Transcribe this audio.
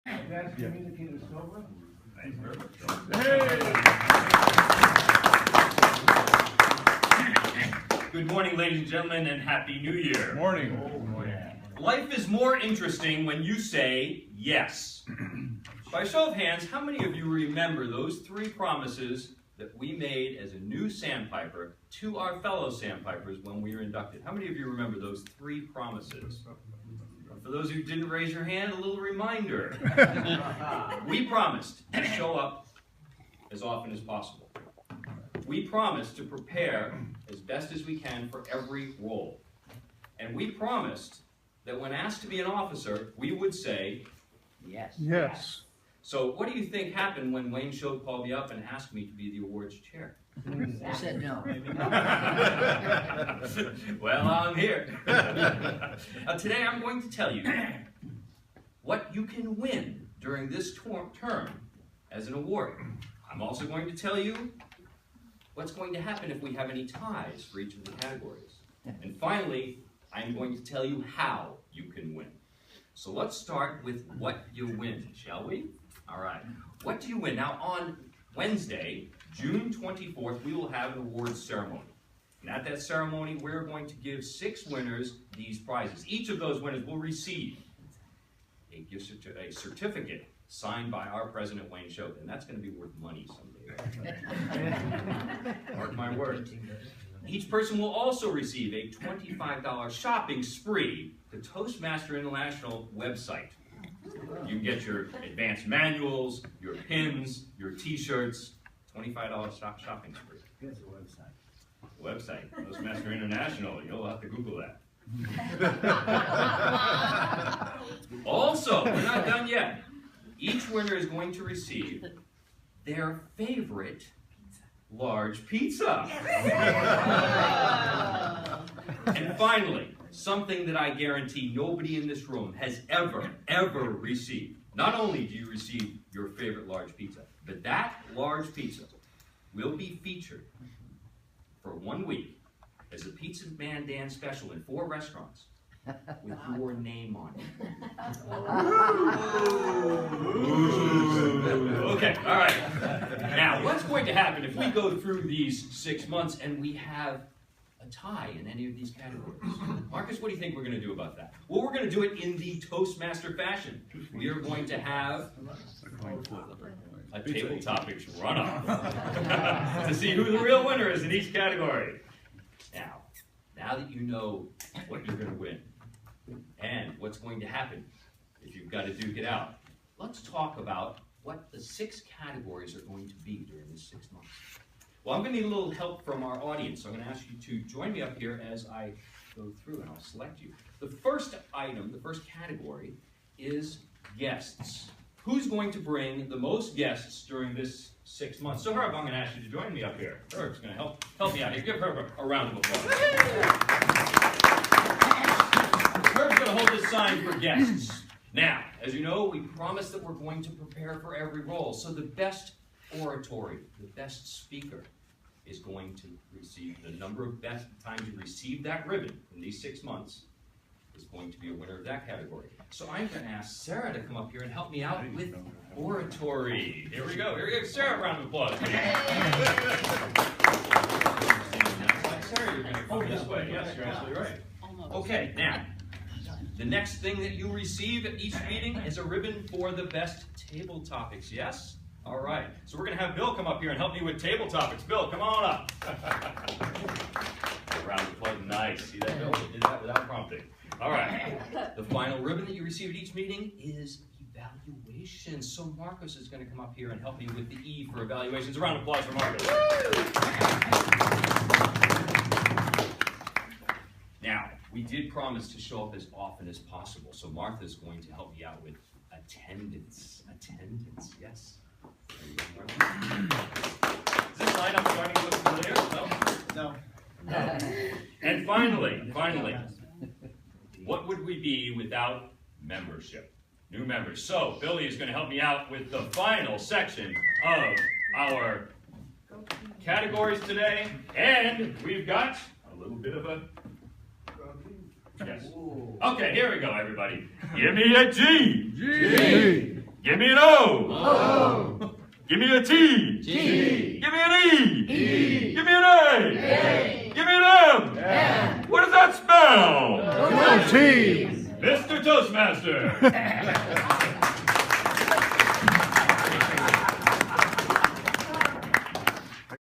That's communicated over. Good morning, ladies and gentlemen, and Happy New Year. Morning. Life is more interesting when you say yes. By show of hands, how many of you remember those three promises that we made as a new Sandpiper to our fellow Sandpipers when we were inducted? How many of you remember those three promises? For those who didn't raise your hand, a little reminder. We promised to show up as often as possible. We promised to prepare as best as we can for every role. And we promised that when asked to be an officer, we would say, yes. Yes. So what do you think happened when Wayne Shode called me up and asked me to be the awards chair? I said no. Well, I'm here. Today I'm going to tell you what you can win during this term as an award. I'm also going to tell you what's going to happen if we have any ties for each of the categories. And finally, I'm going to tell you how you can win. So let's start with what you win, shall we? All right. What do you win? Now, on Wednesday, June 24th, we will have an awards ceremony. And at that ceremony, we're going to give 6 winners these prizes. Each of those winners will receive a certificate signed by our president, Wayne Shode. And that's going to be worth money someday. Mark my words. Each person will also receive a $25 shopping spree to Toastmasters International website. You can get your advanced manuals, your pins, your t-shirts, $25 shopping spree. Here's the website. Website, Toastmasters International. You'll have to Google that. Also, we're not done yet. Each winner is going to receive their favorite large pizza. And finally, something that I guarantee nobody in this room has ever received. Not only do you receive your favorite large pizza, but that large pizza will be featured for 1 week as a Pizza Man Dan special in 4 restaurants with your name on it. Okay, all right. Now, what's going to happen if we go through these 6 months and we have a tie in any of these categories? Marcus, what do you think we're going to do about that? Well, we're going to do it in the Toastmaster fashion. We are going to have a table topics runoff to see who the real winner is in each category. Now that you know what you're going to win and what's going to happen if you've got to duke it out, let's talk about what the 6 categories are going to be during this 6 months. Well, I'm going to need a little help from our audience, so I'm going to ask you to join me up here as I go through, and I'll select you. The first item, the first category, is guests. Who's going to bring the most guests during this 6 months? So Herb, I'm going to ask you to join me up here. Herb's going to help me out here. Give Herb a round of applause. Herb's going to hold this sign for guests. Now, as you know, we promised that we're going to prepare for every role. So the best oratory, the best speaker, is going to receive the number of best times you receive that ribbon in these 6 months is going to be a winner of that category. So I'm going to ask Sarah to come up here and help me out with oratory. Here we go. Here we go. Sarah, a round of applause. Sarah, you're going to come this way. Yes, you're absolutely right. Okay, now, the next thing that you receive at each meeting is a ribbon for the best table topics. Yes? All right. So we're going to have Bill come up here and help me with table topics. Bill, come on up. A round of applause. Nice. See that, Bill? Did that without prompting. All right. The final ribbon that you receive at each meeting is evaluation. So Marcus is going to come up here and help me with the E for evaluations. A round of applause for Marcus. Now, we did promise to show up as often as possible, so Martha's going to help me out with attendance. Attendance, yes. Is this lineup starting to look familiar? No? No. And finally, what would we be without membership? New members. So, Billy is going to help me out with the final section of our categories today, and we've got a little bit of a... Yes. Okay, here we go, everybody. Give me a G. G. Give me an O. O. Give me a T. T. Give me an E. E. Give me an A. A. Give me an M. M. What does that spell? Goatee. Mr. Toastmaster.